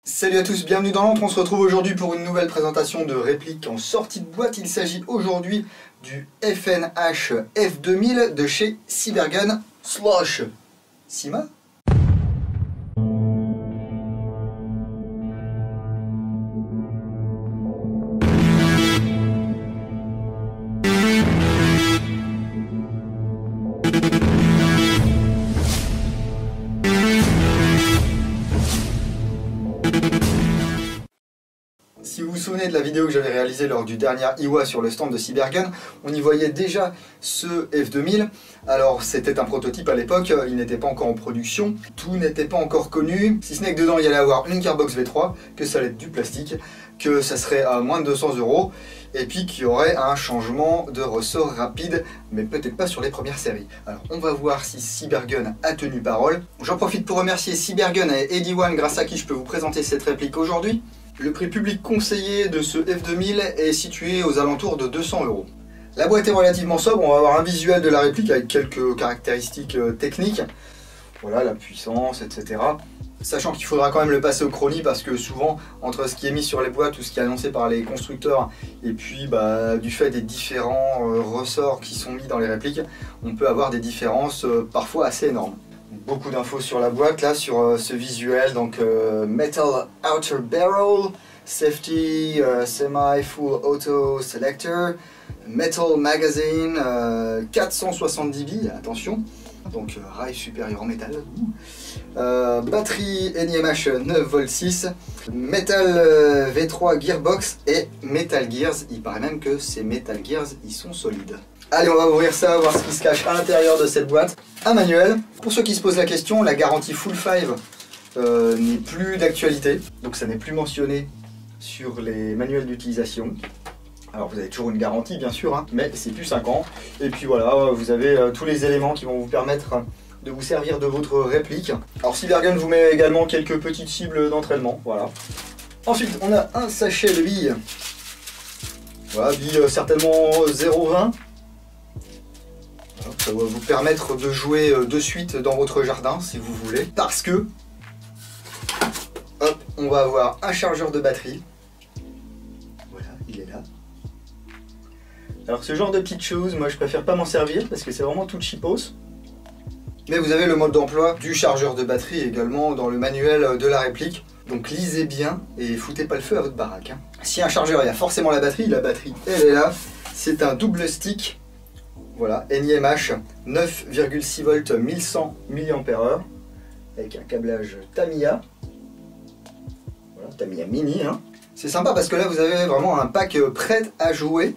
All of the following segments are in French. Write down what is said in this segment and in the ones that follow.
Salut à tous, bienvenue dans l'antre. On se retrouve aujourd'hui pour une nouvelle présentation de réplique en sortie de boîte. Il s'agit aujourd'hui du FNH F2000 de chez Cybergun Slush. Sima. Si vous vous souvenez de la vidéo que j'avais réalisée lors du dernier IWA sur le stand de Cybergun, on y voyait déjà ce F2000. Alors c'était un prototype à l'époque, il n'était pas encore en production, tout n'était pas encore connu, si ce n'est que dedans il y allait avoir une Gearbox V3, que ça allait être du plastique, que ça serait à moins de 200 €, et puis qu'il y aurait un changement de ressort rapide, mais peut-être pas sur les premières séries. Alors on va voir si Cybergun a tenu parole. J'en profite pour remercier Cybergun et Eddie1 grâce à qui je peux vous présenter cette réplique aujourd'hui. Le prix public conseillé de ce F2000 est situé aux alentours de 200 €. La boîte est relativement sobre, on va avoir un visuel de la réplique avec quelques caractéristiques techniques. Voilà, la puissance, etc. Sachant qu'il faudra quand même le passer au chronie parce que souvent, entre ce qui est mis sur les boîtes ou ce qui est annoncé par les constructeurs et puis du fait des différents ressorts qui sont mis dans les répliques, on peut avoir des différences parfois assez énormes. Beaucoup d'infos sur la boîte, là, sur ce visuel, donc Metal Outer Barrel, Safety Semi-Full Auto Selector, Metal Magazine, 470 billes, attention, donc rail supérieur en métal, batterie NiMH 9V6, Metal V3 Gearbox et Metal Gears, il paraît même que ces Metal Gears, ils sont solides. Allez, on va ouvrir ça, voir ce qui se cache à l'intérieur de cette boîte. Un manuel. Pour ceux qui se posent la question, la garantie Full 5 n'est plus d'actualité. Donc ça n'est plus mentionné sur les manuels d'utilisation. Alors vous avez toujours une garantie bien sûr, hein, mais c'est plus 5 ans. Et puis voilà, vous avez tous les éléments qui vont vous permettre de vous servir de votre réplique. Alors Cybergun vous met également quelques petites cibles d'entraînement. Voilà. Ensuite, on a un sachet de billes. Voilà, billes certainement 0,20. Ça va vous permettre de jouer de suite dans votre jardin si vous voulez. Parce que, hop, on va avoir un chargeur de batterie. Voilà, il est là. Alors ce genre de petites choses, moi je préfère pas m'en servir parce que c'est vraiment tout cheapos. Mais vous avez le mode d'emploi du chargeur de batterie également dans le manuel de la réplique. Donc lisez bien et foutez pas le feu à votre baraque. Hein. Si un chargeur, il y a forcément la batterie elle est là. C'est un double stick. Voilà, NiMH 9,6 volts 1100 mAh avec un câblage Tamiya. Voilà, Tamiya Mini. Hein. C'est sympa parce que là vous avez vraiment un pack prêt à jouer.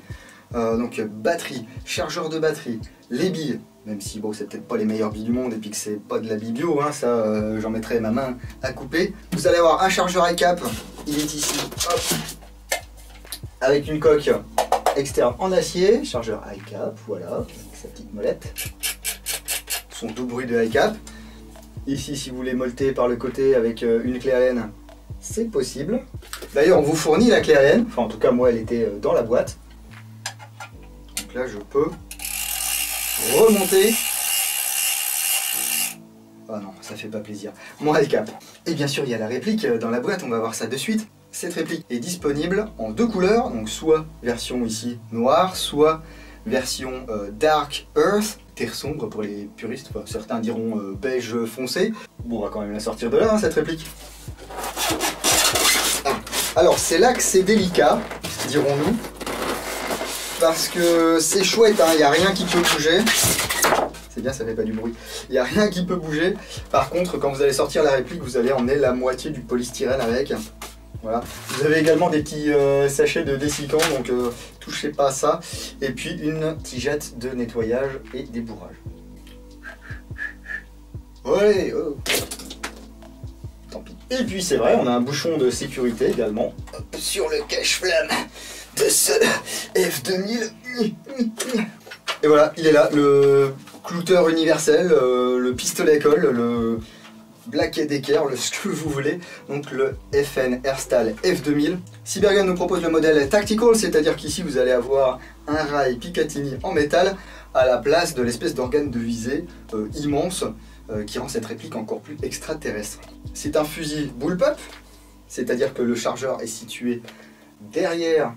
Donc batterie, chargeur de batterie, les billes, même si bon c'est peut-être pas les meilleures billes du monde et puis que c'est pas de la bille bio, hein, ça j'en mettrai ma main à couper. Vous allez avoir un chargeur iCap, il est ici, hop, avec une coque externe en acier, chargeur iCap, voilà, avec sa petite molette, son doux bruit de iCap. Ici, si vous voulez molleter par le côté avec une clé Allen, c'est possible. D'ailleurs, on vous fournit la clé Allen, enfin en tout cas moi elle était dans la boîte. Donc là, je peux remonter. Ah non, ça fait pas plaisir. Mon iCap. Et bien sûr, il y a la réplique dans la boîte, on va voir ça de suite. Cette réplique est disponible en deux couleurs, donc soit version ici noire, soit version Dark Earth, terre sombre pour les puristes, enfin, certains diront beige foncé. Bon, on va quand même la sortir de là, hein, cette réplique. Ah. Alors, c'est là que c'est délicat, dirons-nous, parce que c'est chouette, hein, il n'y a rien qui peut bouger. C'est bien, ça fait pas du bruit. Il n'y a rien qui peut bouger. Par contre, quand vous allez sortir la réplique, vous allez emmener la moitié du polystyrène avec. Voilà. Vous avez également des petits sachets de dessicant, donc touchez pas à ça. Et puis une tigette de nettoyage et débourrage. Ouais, oh. Tant pis. Et puis c'est vrai, on a un bouchon de sécurité également. Hop, sur le cache-flamme de ce F2000. Et voilà, il est là, le clouteur universel, le pistolet à colle, le Black & Decker, ce que vous voulez, donc le FN Airstyle F2000. Cybergun nous propose le modèle Tactical, c'est-à-dire qu'ici vous allez avoir un rail Picatinny en métal à la place de l'espèce d'organe de visée immense qui rend cette réplique encore plus extraterrestre. C'est un fusil bullpup, c'est-à-dire que le chargeur est situé derrière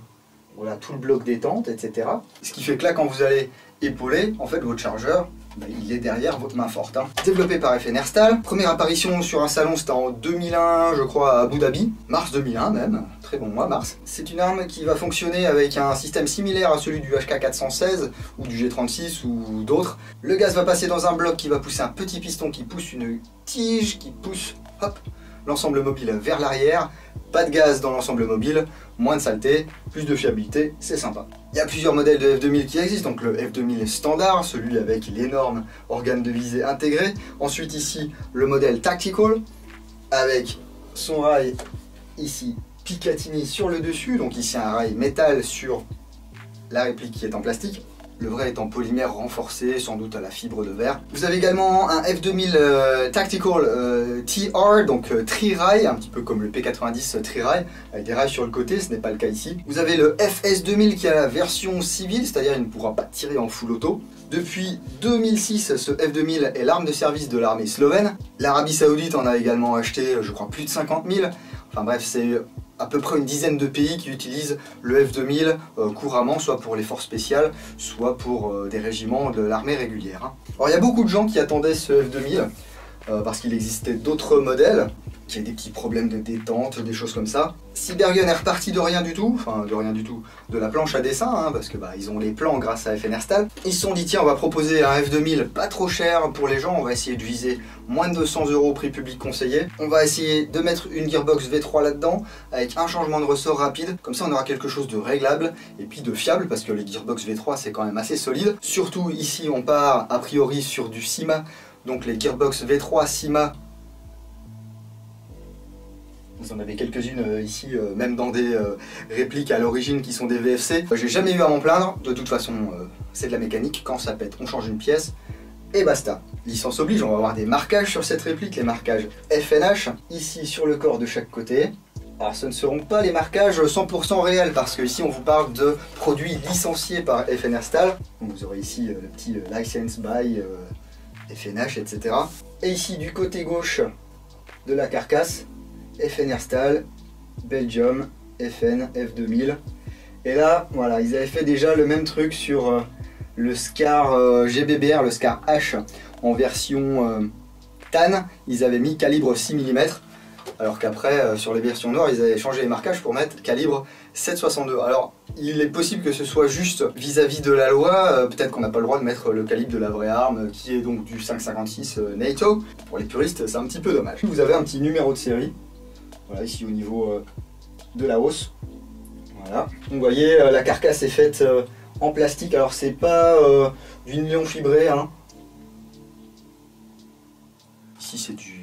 voilà, tout le bloc détente, etc. Ce qui fait que là, quand vous allez épauler, en fait, votre chargeur, il est derrière votre main forte. Hein. Développé par Efenerstal. Première apparition sur un salon, c'était en 2001, je crois, à Abu Dhabi. Mars 2001 même. Très bon mois, mars. C'est une arme qui va fonctionner avec un système similaire à celui du HK416 ou du G36 ou d'autres. Le gaz va passer dans un bloc qui va pousser un petit piston qui pousse une tige qui pousse, hop, l'ensemble mobile vers l'arrière. Pas de gaz dans l'ensemble mobile, moins de saleté, plus de fiabilité, c'est sympa. Il y a plusieurs modèles de F2000 qui existent, donc le F2000 standard, celui avec l'énorme organe de visée intégré. Ensuite ici, le modèle Tactical, avec son rail ici Picatinny sur le dessus, donc ici un rail métal sur la réplique qui est en plastique. Le vrai est en polymère renforcé, sans doute à la fibre de verre. Vous avez également un F2000 Tactical TR, donc tri-rail, un petit peu comme le P90 tri-rail, avec des rails sur le côté, ce n'est pas le cas ici. Vous avez le FS2000 qui a la version civile, c'est-à-dire il ne pourra pas tirer en full auto. Depuis 2006, ce F2000 est l'arme de service de l'armée slovène. L'Arabie Saoudite en a également acheté, je crois, plus de 50 000. Enfin bref, c'est à peu près une dizaine de pays qui utilisent le F2000 couramment, soit pour les forces spéciales, soit pour des régiments de l'armée régulière. Hein. Alors il y a beaucoup de gens qui attendaient ce F2000 parce qu'il existait d'autres modèles, qui avaient des petits problèmes de détente, des choses comme ça. Cybergun est reparti de rien du tout, enfin de rien du tout, de la planche à dessin, hein, parce que ils ont les plans grâce à Efenerstal. Ils se sont dit tiens, on va proposer un F2000 pas trop cher pour les gens, on va essayer de viser moins de 200 € au prix public conseillé. On va essayer de mettre une Gearbox V3 là-dedans, avec un changement de ressort rapide, comme ça on aura quelque chose de réglable et puis de fiable, parce que les Gearbox V3 c'est quand même assez solide. Surtout ici on part a priori sur du CIMA, donc les Gearbox V3 CIMA. Vous en avez quelques-unes ici, même dans des répliques à l'origine qui sont des VFC. J'ai jamais eu à m'en plaindre, de toute façon c'est de la mécanique, quand ça pète on change une pièce et basta. Licence oblige, on va avoir des marquages sur cette réplique, les marquages FNH, ici sur le corps de chaque côté. Alors ce ne seront pas les marquages 100% réels, parce que ici on vous parle de produits licenciés par Efenerstal. Vous aurez ici le petit license by FNH, etc. Et ici du côté gauche de la carcasse, Efenerstal, Belgium, FN, F2000. Et là, voilà, ils avaient fait déjà le même truc sur le SCAR GBBR, le SCAR H en version TAN. Ils avaient mis calibre 6 mm, alors qu'après, sur les versions noires, ils avaient changé les marquages pour mettre calibre 7,62. Alors, il est possible que ce soit juste vis-à-vis de la loi, peut-être qu'on n'a pas le droit de mettre le calibre de la vraie arme, qui est donc du 5,56 NATO. Pour les puristes, c'est un petit peu dommage. Vous avez un petit numéro de série. Voilà, ici au niveau de la hausse. Voilà. Vous voyez, la carcasse est faite en plastique. Alors c'est pas du nylon fibré. Hein. Ici c'est du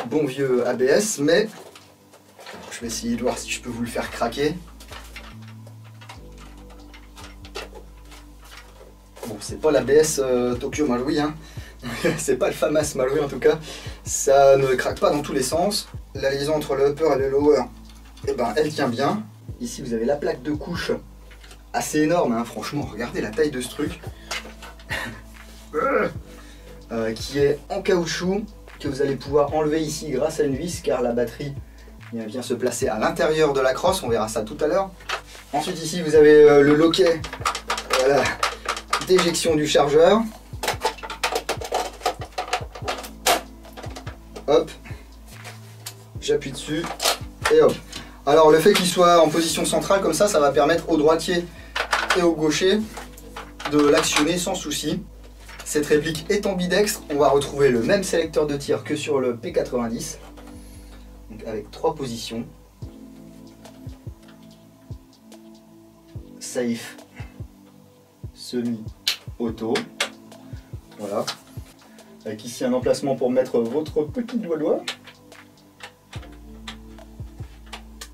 bon vieux ABS, mais je vais essayer de voir si je peux vous le faire craquer. Bon, c'est pas l'ABS Tokyo Marui, hein. C'est pas le FAMAS Marui en tout cas. Ça ne craque pas dans tous les sens. La liaison entre le upper et le lower, eh ben, elle tient bien. Ici vous avez la plaque de couche, assez énorme, hein, franchement, regardez la taille de ce truc. Qui est en caoutchouc, que vous allez pouvoir enlever ici grâce à une vis, car la batterie vient se placer à l'intérieur de la crosse, on verra ça tout à l'heure. Ensuite ici vous avez le loquet, voilà, d'éjection du chargeur. Hop, j'appuie dessus et hop. Alors le fait qu'il soit en position centrale comme ça va permettre au droitier et au gaucher de l'actionner sans souci. Cette réplique est ambidextre, on va retrouver le même sélecteur de tir que sur le P90, donc avec 3 positions. Safe, semi-auto, voilà. Avec ici un emplacement pour mettre votre petit doigt.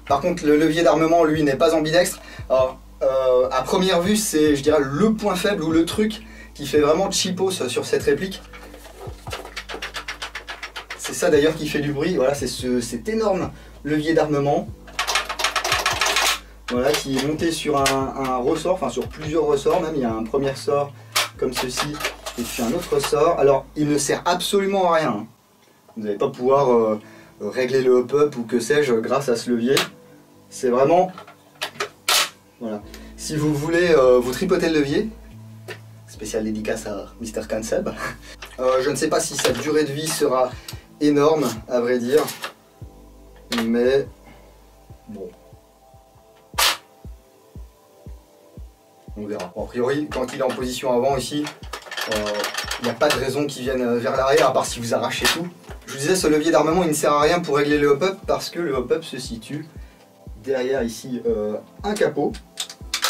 Par contre, le levier d'armement, lui, n'est pas ambidextre. Alors, à première vue, c'est, je dirais, le point faible ou le truc qui fait vraiment cheapos sur cette réplique. C'est ça d'ailleurs qui fait du bruit. Voilà, c'est cet énorme levier d'armement. Voilà, qui est monté sur un ressort, enfin sur plusieurs ressorts même. Il y a un premier ressort comme ceci. Et puis un autre ressort. Alors, il ne sert absolument à rien. Vous n'allez pas pouvoir régler le hop-up ou que sais-je grâce à ce levier. C'est vraiment... Voilà. Si vous voulez vous tripoter le levier, spécial dédicace à Mr. Cancel, je ne sais pas si sa durée de vie sera énorme, à vrai dire, mais bon, on verra. Bon, a priori, quand il est en position avant ici, il n'y a pas de raison qu'il vienne vers l'arrière, à part si vous arrachez tout. Je vous disais, ce levier d'armement, il ne sert à rien pour régler le hop-up, parce que le hop-up se situe derrière ici un capot,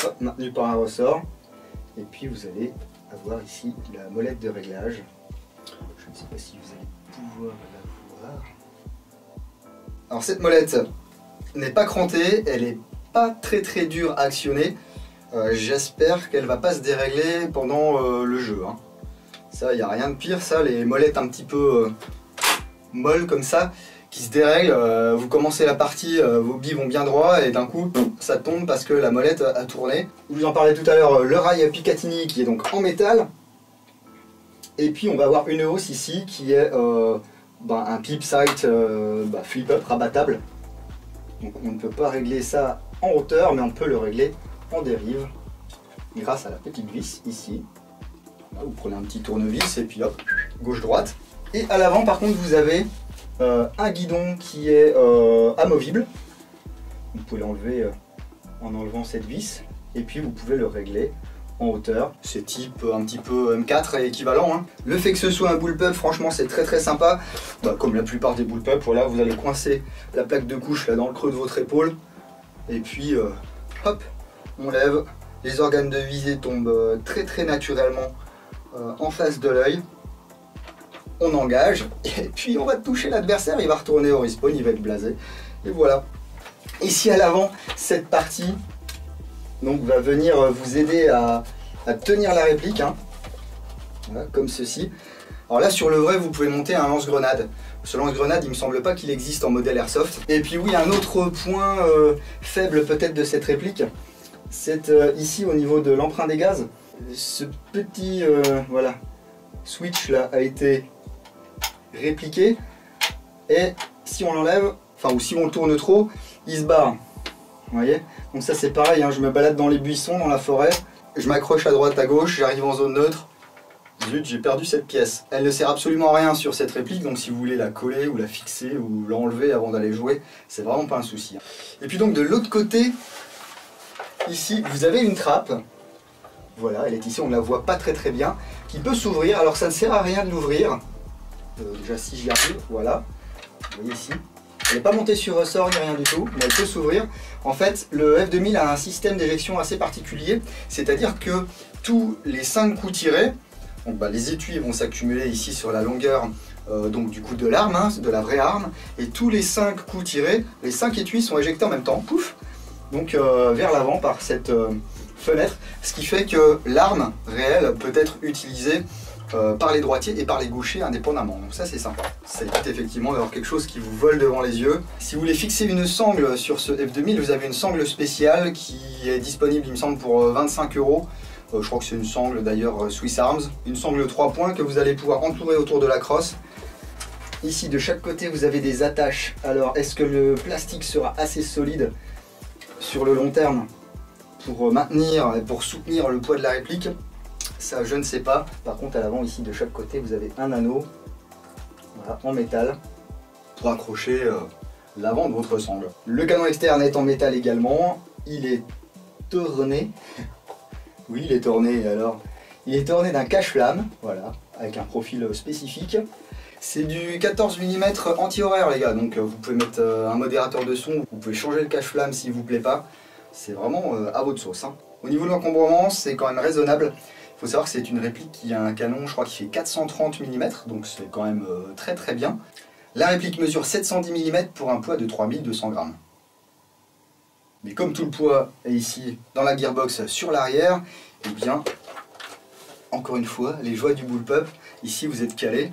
hop, maintenu par un ressort, et puis vous allez avoir ici la molette de réglage. Je ne sais pas si vous allez pouvoir la voir. Alors cette molette n'est pas crantée, elle n'est pas très dure à actionner. J'espère qu'elle va pas se dérégler pendant le jeu, hein. Ça, il n'y a rien de pire, ça, les molettes un petit peu molles comme ça, qui se dérèglent, vous commencez la partie, vos billes vont bien droit et d'un coup, ça tombe parce que la molette a tourné. Je vous en parlais tout à l'heure, le rail Picatinny qui est donc en métal. Et puis on va avoir une hausse ici qui est un pip sight flip-up rabattable. Donc on ne peut pas régler ça en hauteur, mais on peut le régler en dérive grâce à la petite vis ici. Là, vous prenez un petit tournevis et puis hop, gauche-droite. Et à l'avant par contre vous avez un guidon qui est amovible. Vous pouvez l'enlever en enlevant cette vis et puis vous pouvez le régler en hauteur. C'est type un petit peu M4 équivalent, hein. Le fait que ce soit un bullpup, franchement c'est très sympa. Comme la plupart des bullpups, voilà, vous allez coincer la plaque de couche là dans le creux de votre épaule et puis hop, on lève. Les organes de visée tombent très naturellement en face de l'œil. On engage et puis on va toucher l'adversaire, il va retourner au respawn, il va être blasé. Et voilà. Ici à l'avant, cette partie donc va venir vous aider à tenir la réplique, hein. Voilà, comme ceci. Alors là sur le vrai vous pouvez monter un lance-grenade. Ce lance-grenade il me semble pas qu'il existe en modèle Airsoft. Et puis oui, un autre point faible peut-être de cette réplique, c'est ici au niveau de l'emprunt des gaz. Ce petit voilà, switch là a été répliqué et si on l'enlève, enfin ou si on le tourne trop, il se barre. Vous voyez? Donc ça c'est pareil, hein, je me balade dans les buissons, dans la forêt, je m'accroche à droite à gauche, j'arrive en zone neutre. Zut, j'ai perdu cette pièce. Elle ne sert absolument à rien sur cette réplique, donc si vous voulez la coller ou la fixer ou l'enlever avant d'aller jouer, c'est vraiment pas un souci. Et puis donc de l'autre côté, ici vous avez une trappe. Voilà, elle est ici, on ne la voit pas très bien, qui peut s'ouvrir. Alors ça ne sert à rien de l'ouvrir. Déjà si j'y arrive, voilà. Vous voyez ici. Elle n'est pas montée sur ressort ni rien du tout, mais elle peut s'ouvrir. En fait, le F2000 a un système d'éjection assez particulier, c'est-à-dire que tous les 5 coups tirés, donc, les étuis vont s'accumuler ici sur la longueur donc du coup de l'arme, hein, de la vraie arme, et tous les 5 coups tirés, les 5 étuis sont éjectés en même temps, pouf, donc vers l'avant par cette fenêtre, ce qui fait que l'arme réelle peut être utilisée par les droitiers et par les gauchers indépendamment. Donc ça c'est sympa. Ça évite effectivement d'avoir quelque chose qui vous vole devant les yeux. Si vous voulez fixer une sangle sur ce F2000, vous avez une sangle spéciale qui est disponible il me semble pour 25 €. Je crois que c'est une sangle d'ailleurs Swiss Arms. Une sangle 3 points que vous allez pouvoir entourer autour de la crosse. Ici de chaque côté vous avez des attaches. Alors est-ce que le plastique sera assez solide sur le long terme pour maintenir et pour soutenir le poids de la réplique? Ça je ne sais pas. Par contre à l'avant ici de chaque côté vous avez un anneau, voilà, en métal pour accrocher l'avant de votre sangle. Le canon externe est en métal également. Il est tourné. Oui, il est tourné alors. Il est tourné d'un cache-flamme, voilà, avec un profil spécifique. C'est du 14 mm anti-horaire les gars, donc vous pouvez mettre un modérateur de son, vous pouvez changer le cache-flamme s'il vous plaît pas. C'est vraiment à votre sauce, hein. Au niveau de l'encombrement, c'est quand même raisonnable. Il faut savoir que c'est une réplique qui a un canon, je crois, qui fait 430 mm, donc c'est quand même très bien. La réplique mesure 710 mm pour un poids de 3200 grammes. Mais comme tout le poids est ici dans la gearbox sur l'arrière, et bien, encore une fois, les joies du bullpup, ici vous êtes calé.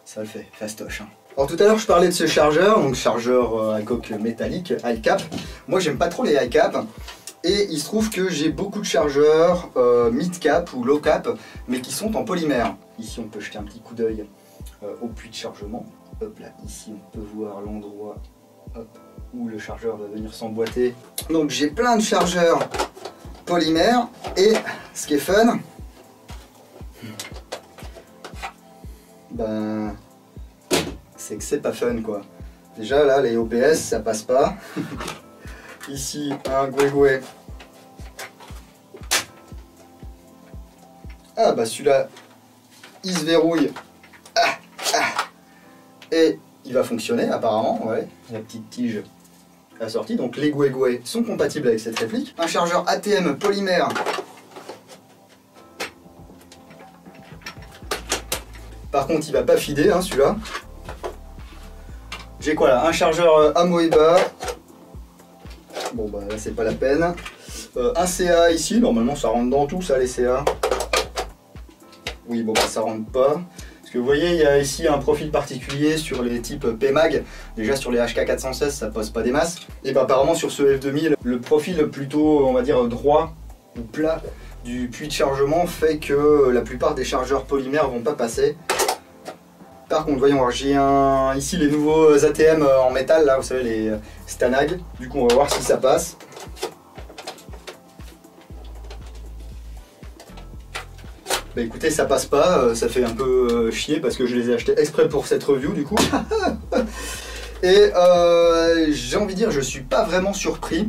Ça le fait, fastoche, hein. Alors tout à l'heure je parlais de ce chargeur, donc chargeur à coque métallique, high cap. Moi j'aime pas trop les high cap. Et il se trouve que j'ai beaucoup de chargeurs mid cap ou low cap, mais qui sont en polymère. Ici on peut jeter un petit coup d'œil au puits de chargement. Hop là, ici on peut voir l'endroit où le chargeur va venir s'emboîter. Donc j'ai plein de chargeurs polymères et ce qui est fun, ben, c'est que c'est pas fun quoi. Déjà là les OPS ça passe pas. Ici un Guegoué. Ah bah celui-là il se verrouille. Et il va fonctionner apparemment, ouais. La petite tige assortie. Donc les Guegoué sont compatibles avec cette réplique. Un chargeur ATM polymère. Par contre il va pas fider hein, celui-là. J'ai quoi là? Un chargeur Amoeba. Bon bah là c'est pas la peine. Un CA ici, normalement ça rentre dans tout ça les CA. Oui bon bah ça rentre pas. Parce que vous voyez, il y a ici un profil particulier sur les types PMAG. Déjà sur les HK416, ça pose pas des masses. Et bah, apparemment sur ce F2000, le profil plutôt, on va dire, droit ou plat du puits de chargement fait que la plupart des chargeurs polymères vont pas passer. Par contre, voyons voir, j'ai ici les nouveaux ATM en métal, là, vous savez, les Stanag. Du coup, on va voir si ça passe. Bah écoutez, ça passe pas, ça fait un peu chier parce que je les ai achetés exprès pour cette review du coup. Et j'ai envie de dire, je suis pas vraiment surpris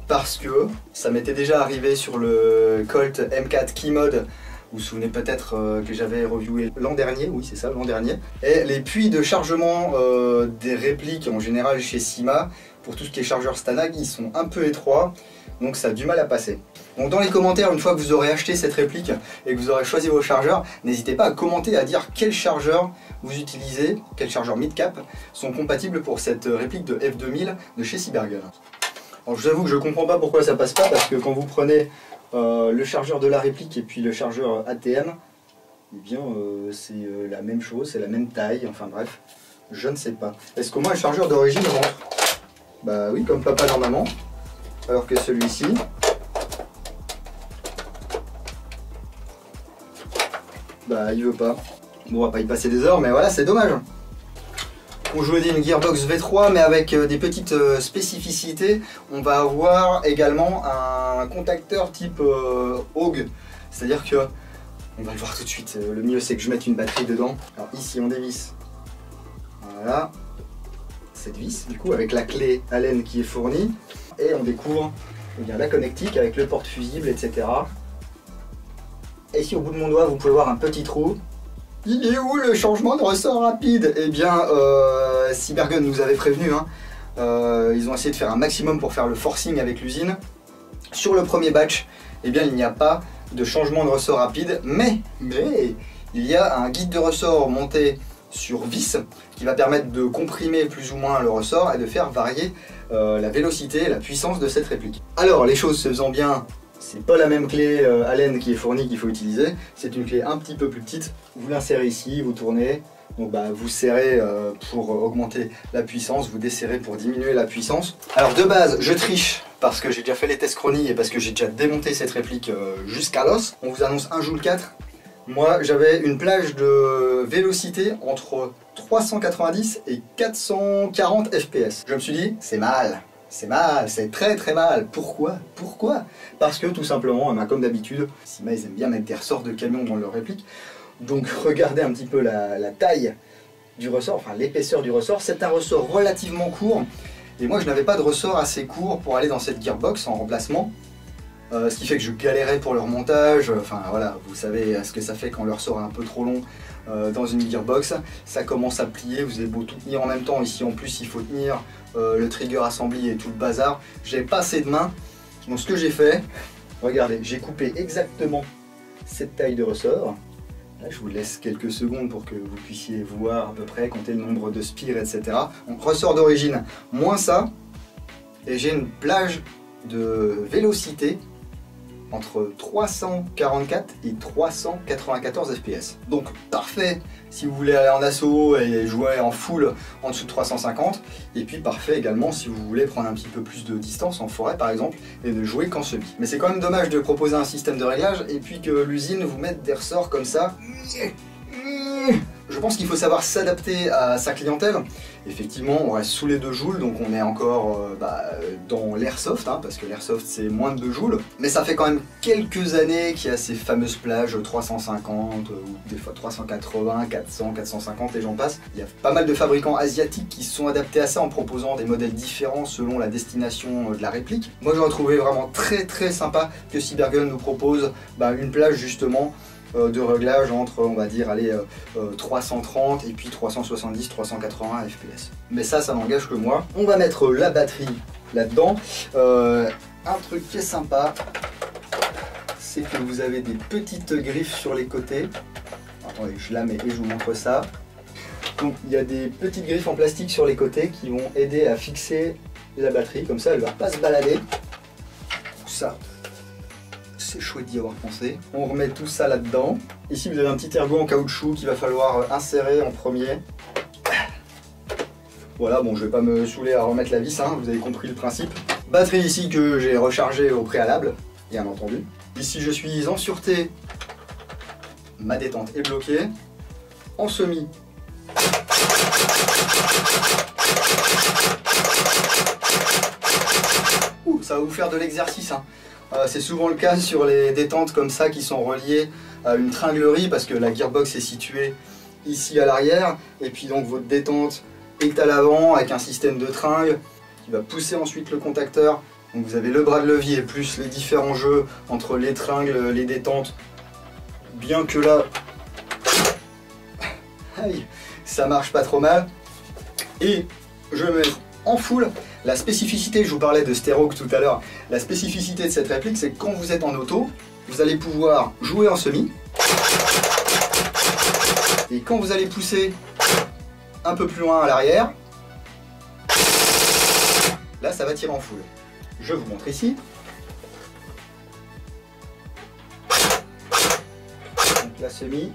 parce que ça m'était déjà arrivé sur le Colt M4 Keymode. Vous vous souvenez peut-être que j'avais reviewé l'an dernier, oui c'est ça, l'an dernier. Et les puits de chargement des répliques en général chez Syma, pour tout ce qui est chargeur Stanag, ils sont un peu étroits, donc ça a du mal à passer. Donc dans les commentaires, une fois que vous aurez acheté cette réplique et que vous aurez choisi vos chargeurs, n'hésitez pas à commenter, à dire quels chargeurs vous utilisez, quels chargeurs mid-cap sont compatibles pour cette réplique de F2000 de chez Cybergun. Alors je vous avoue que je comprends pas pourquoi ça passe pas, parce que quand vous prenez le chargeur de la réplique et puis le chargeur ATM, eh bien c'est la même chose, c'est la même taille, enfin bref, je ne sais pas. Est-ce qu'au moins le chargeur d'origine rentre? Bah oui, comme papa leur maman, alors que celui-ci... bah il veut pas. Bon, on va pas y passer des heures, mais voilà, c'est dommage. On jouait une Gearbox V3, mais avec des petites spécificités. On va avoir également un contacteur type AUG. C'est-à-dire que, on va le voir tout de suite, le mieux c'est que je mette une batterie dedans. Alors ici on dévisse, voilà, cette vis, du coup avec la clé Allen qui est fournie. Et on découvre eh bien, la connectique avec le porte-fusible, etc. Et ici au bout de mon doigt, vous pouvez voir un petit trou. Il est où le changement de ressort rapide? Eh bien, Cybergun nous avait prévenu, hein. Ils ont essayé de faire un maximum pour faire le forcing avec l'usine. Sur le premier batch, eh bien, il n'y a pas de changement de ressort rapide, mais il y a un guide de ressort monté sur vis qui va permettre de comprimer plus ou moins le ressort et de faire varier la vélocité et la puissance de cette réplique. Alors, les choses se faisant bien, c'est pas la même clé Allen qui est fournie qu'il faut utiliser, c'est une clé un petit peu plus petite. Vous l'insérez ici, vous tournez, donc bah, vous serrez pour augmenter la puissance, vous desserrez pour diminuer la puissance. Alors de base, je triche parce que j'ai déjà fait les tests chroniques et parce que j'ai déjà démonté cette réplique jusqu'à l'os. On vous annonce 1 Joule 4. Moi j'avais une plage de vélocité entre 390 et 440 fps. Je me suis dit, c'est mal. C'est mal, c'est très très mal. Pourquoi? Pourquoi? Parce que tout simplement, comme d'habitude, Syma ils aiment bien mettre des ressorts de camion dans leur réplique. Donc regardez un petit peu la taille du ressort, enfin l'épaisseur du ressort. C'est un ressort relativement court. Et moi je n'avais pas de ressort assez court pour aller dans cette gearbox en remplacement. Ce qui fait que je galérais pour leur montage. Enfin voilà, vous savez ce que ça fait quand le ressort est un peu trop long dans une gearbox. Ça commence à plier, vous avez beau tout tenir en même temps. Ici en plus il faut tenir le trigger assembly et tout le bazar. J'ai pas assez de mains. Donc ce que j'ai fait, regardez, j'ai coupé exactement cette taille de ressort. Là, je vous laisse quelques secondes pour que vous puissiez voir à peu près, compter le nombre de spires, etc. Donc ressort d'origine, moins ça. Et j'ai une plage de vélocité entre 344 et 394 fps. Donc parfait si vous voulez aller en assaut et jouer en full en dessous de 350, et puis parfait également si vous voulez prendre un petit peu plus de distance en forêt par exemple et ne jouer qu'en semi. Mais c'est quand même dommage de proposer un système de réglage et puis que l'usine vous mette des ressorts comme ça. Je pense qu'il faut savoir s'adapter à sa clientèle. Effectivement, on reste sous les 2 joules, donc on est encore dans l'airsoft, hein, parce que l'airsoft c'est moins de 2 joules. Mais ça fait quand même quelques années qu'il y a ces fameuses plages 350, ou des fois 380, 400, 450 et j'en passe. Il y a pas mal de fabricants asiatiques qui se sont adaptés à ça en proposant des modèles différents selon la destination de la réplique. Moi j'aurais trouvé vraiment très sympa que Cybergun nous propose une plage justement de réglage entre, on va dire, allez, 330 et puis 370, 380 fps. Mais ça n'engage que moi. On va mettre la batterie là-dedans. Un truc qui est sympa, c'est que vous avez des petites griffes sur les côtés. Attendez, je la mets et je vous montre ça. Donc il y a des petites griffes en plastique sur les côtés qui vont aider à fixer la batterie, comme ça elle ne va pas se balader. Ça, c'est chouette d'y avoir pensé. On remet tout ça là-dedans. Ici vous avez un petit ergot en caoutchouc qu'il va falloir insérer en premier. Voilà, bon je vais pas me saouler à remettre la vis, hein, vous avez compris le principe. Batterie ici que j'ai rechargée au préalable, bien entendu. Ici je suis en sûreté, ma détente est bloquée. En semi, ça va vous faire de l'exercice, hein. C'est souvent le cas sur les détentes comme ça qui sont reliées à une tringlerie parce que la gearbox est située ici à l'arrière et puis donc votre détente est à l'avant avec un système de tringle qui va pousser ensuite le contacteur. Donc vous avez le bras de levier plus les différents jeux entre les tringles, les détentes, bien que là, aïe, ça marche pas trop mal. Et je vais mettre en full. La spécificité, je vous parlais de Sterok tout à l'heure, la spécificité de cette réplique, c'est que quand vous êtes en auto, vous allez pouvoir jouer en semi. Et quand vous allez pousser un peu plus loin à l'arrière, là ça va tirer en full. Je vous montre ici. Donc la semi,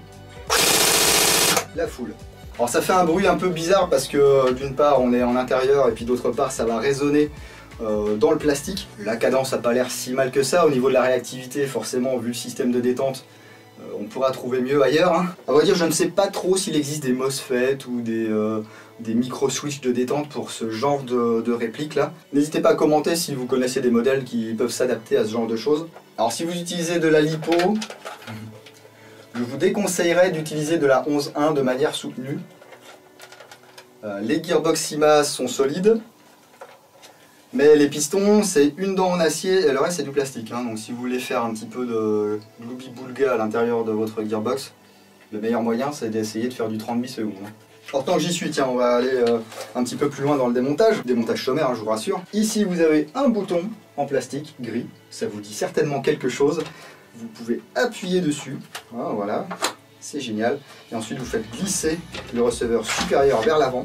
la full. Alors ça fait un bruit un peu bizarre parce que d'une part on est en intérieur et puis d'autre part ça va résonner dans le plastique. La cadence n'a pas l'air si mal que ça. Au niveau de la réactivité, forcément vu le système de détente, on pourra trouver mieux ailleurs, hein. À vrai dire, je ne sais pas trop s'il existe des MOSFET ou des micro-switch de détente pour ce genre de réplique là. N'hésitez pas à commenter si vous connaissez des modèles qui peuvent s'adapter à ce genre de choses. Alors si vous utilisez de la lipo, je vous déconseillerais d'utiliser de la 11.1 de manière soutenue. Les gearbox CIMA sont solides, mais les pistons c'est une dent en acier et le reste c'est du plastique, hein. Donc si vous voulez faire un petit peu de gloubi-boulga à l'intérieur de votre gearbox, le meilleur moyen c'est d'essayer de faire du 30 bis secondes. Alors tant que j'y suis, tiens, on va aller un petit peu plus loin dans le démontage. Démontage sommaire, hein, je vous rassure. Ici vous avez un bouton en plastique gris, ça vous dit certainement quelque chose. Vous pouvez appuyer dessus, voilà, c'est génial. Et ensuite vous faites glisser le receveur supérieur vers l'avant.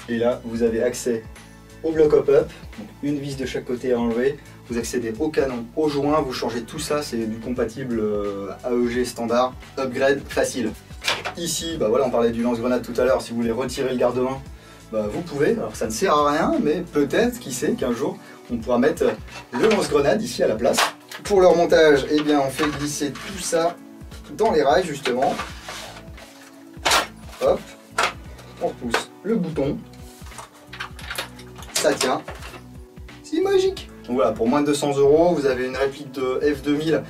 Et là vous avez accès au bloc hop-up, une vis de chaque côté à enlever. Vous accédez au canon, au joint, vous changez tout ça, c'est du compatible AEG standard, upgrade facile. Ici, voilà, on parlait du lance-grenade tout à l'heure, si vous voulez retirer le garde-main, vous pouvez. Alors ça ne sert à rien, mais peut-être, qui sait, qu'un jour on pourra mettre le lance-grenade ici à la place. Pour le remontage, eh bien, on fait glisser tout ça dans les rails justement. Hop, on repousse le bouton, ça tient, c'est magique. Donc voilà, pour moins de 200 €, vous avez une réplique de F2000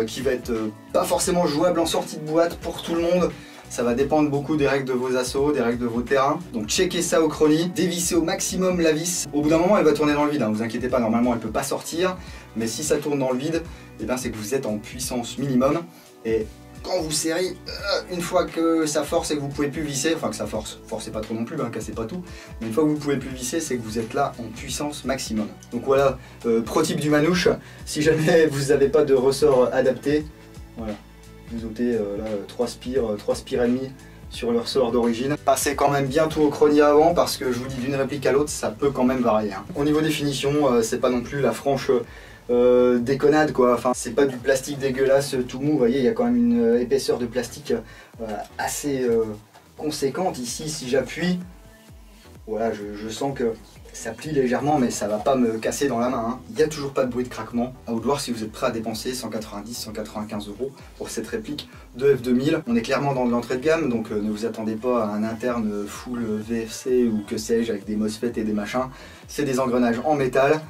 qui va être pas forcément jouable en sortie de boîte pour tout le monde. Ça va dépendre beaucoup des règles de vos assauts, des règles de vos terrains. Donc checkez ça au chronie, dévissez au maximum la vis. Au bout d'un moment, elle va tourner dans le vide, hein. Vous inquiétez pas, normalement elle peut pas sortir. Mais si ça tourne dans le vide, eh bien, c'est que vous êtes en puissance minimum. Et quand vous serrez, une fois que ça force et que vous pouvez plus visser, enfin que ça forcez pas trop non plus, hein, cassez pas tout. Mais une fois que vous pouvez plus visser, c'est que vous êtes là en puissance maximum. Donc voilà, pro tip du manouche, si jamais vous n'avez pas de ressort adapté, voilà. Vous ôtez là 3 spires et demi sur le ressort d'origine. Passez quand même bien tout au chrony avant parce que je vous dis d'une réplique à l'autre ça peut quand même varier, hein. Au niveau définition, c'est pas non plus la franche déconnade quoi, enfin c'est pas du plastique dégueulasse tout mou, vous voyez il y a quand même une épaisseur de plastique assez conséquente. Ici si j'appuie, Voilà, je sens que ça plie légèrement, mais ça va pas me casser dans la main. Hein. Il n'y a toujours pas de bruit de craquement. À vous de voir si vous êtes prêt à dépenser 190-195 € pour cette réplique de F2000. On est clairement dans de l'entrée de gamme, donc ne vous attendez pas à un interne full VFC ou que sais-je, avec des MOSFET et des machins. C'est des engrenages en métal.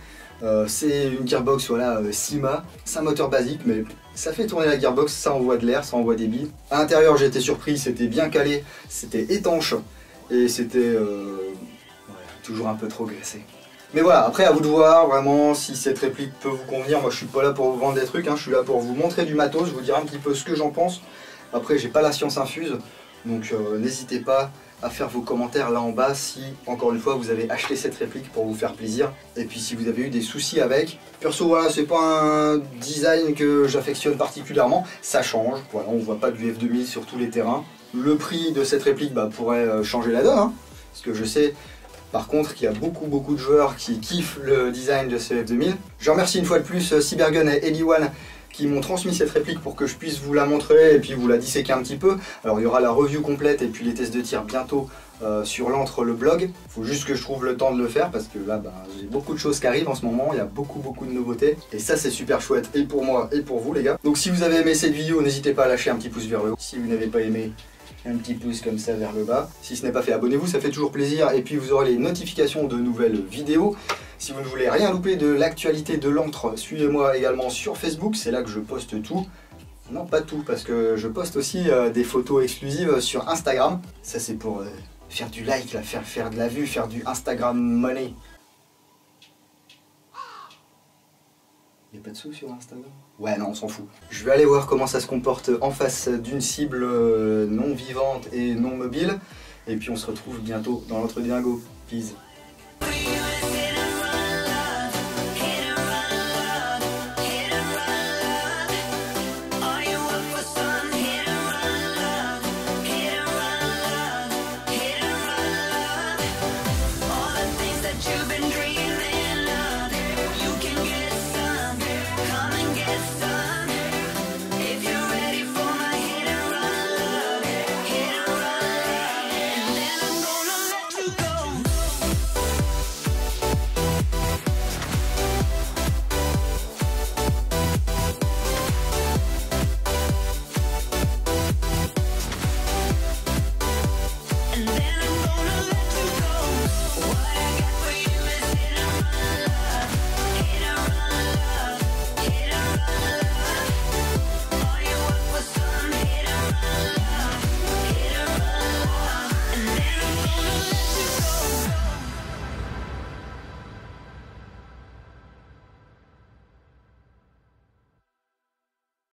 C'est une gearbox voilà, Cyma. C'est un moteur basique, mais ça fait tourner la gearbox, ça envoie de l'air, ça envoie des billes. À l'intérieur, j'ai été surpris, c'était bien calé, c'était étanche et c'était toujours un peu trop graissé. Mais voilà, après à vous de voir vraiment si cette réplique peut vous convenir. Moi je suis pas là pour vous vendre des trucs, hein. Je suis là pour vous montrer du matos, je vous dirai un petit peu ce que j'en pense. Après j'ai pas la science infuse, donc n'hésitez pas à faire vos commentaires là en bas si, encore une fois, vous avez acheté cette réplique pour vous faire plaisir. Et puis si vous avez eu des soucis avec. Perso, voilà, c'est pas un design que j'affectionne particulièrement. Ça change, voilà, on voit pas du F2000 sur tous les terrains. Le prix de cette réplique pourrait changer la donne, hein, parce que je sais par contre qu'il y a beaucoup de joueurs qui kiffent le design de ce F2000. Je remercie une fois de plus Cybergun et Eliwan qui m'ont transmis cette réplique pour que je puisse vous la montrer et puis vous la disséquer un petit peu. Alors il y aura la review complète et puis les tests de tir bientôt sur l'antre, le blog. Il faut juste que je trouve le temps de le faire parce que là j'ai beaucoup de choses qui arrivent en ce moment, il y a beaucoup de nouveautés et ça c'est super chouette et pour moi et pour vous les gars. Donc si vous avez aimé cette vidéo, n'hésitez pas à lâcher un petit pouce vers le haut. Si vous n'avez pas aimé, un petit pouce comme ça vers le bas. Si ce n'est pas fait, abonnez-vous, ça fait toujours plaisir et puis vous aurez les notifications de nouvelles vidéos. Si vous ne voulez rien louper de l'actualité de l'antre, suivez-moi également sur Facebook, c'est là que je poste tout. Non, pas tout, parce que je poste aussi des photos exclusives sur Instagram. Ça c'est pour faire du like, là, faire de la vue, faire du Instagram money. Il n'y a pas de sous sur Instagram? Ouais, non, on s'en fout. Je vais aller voir comment ça se comporte en face d'une cible non vivante et non mobile. Et puis on se retrouve bientôt dans l'antre dingo. Peace.